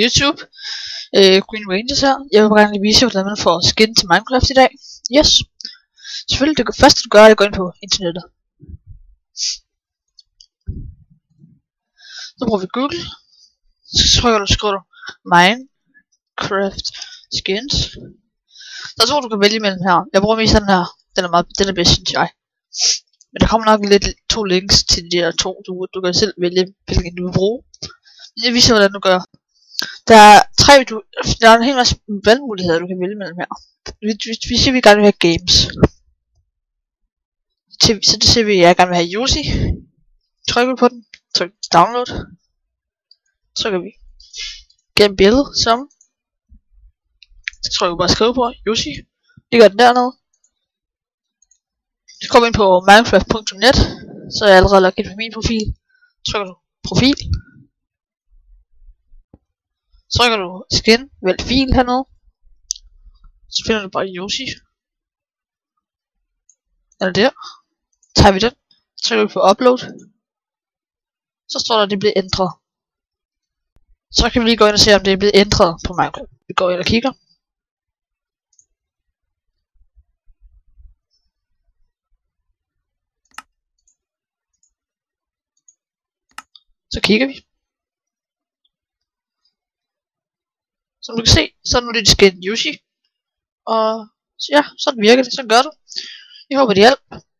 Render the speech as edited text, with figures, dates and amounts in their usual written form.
YouTube. Green Rangers her. Jeg vil gerne lige vise jer, hvordan man får skin til Minecraft i dag. Yes. Selvfølgelig, det første du gør, er at gå ind på internettet. Så bruger vi Google. Så skriver du Minecraft skins. Der er to, du kan vælge mellem her. Jeg bruger mest den her. Den er bedst, synes jeg. Men der kommer nok lidt to links til de der to. Du kan selv vælge, hvilken du vil bruge. Jeg viser, hvordan du gør. Der er en hel masse valgmuligheder, du kan vælge mellem her. Vi siger, at vi gerne vil have games. Så det siger vi, at jeg gerne vil have Yoshi. Trykker vi på den. Tryk download. Trykker vi gennem billedet som. Så trykker vi bare skrive på Yoshi. Det gør den dernede. Så går vi ind på minecraft.net. Så er jeg allerede logget ind på min profil. Trykker du profil. Så trykker du skin, vælg fil hernede. Så finder du bare Yoshi. Eller der. Så tager vi den. Så trykker vi på upload. Så står der, at det bliver ændret. Så kan vi lige gå ind og se, om det er blevet ændret på Minecraft. Vi går ind og kigger. Så kigger vi. Som du kan se, så er nu det skin Yoshi. Og ja, sådan virker det. Sådan gør du. Jeg håber det hjælper.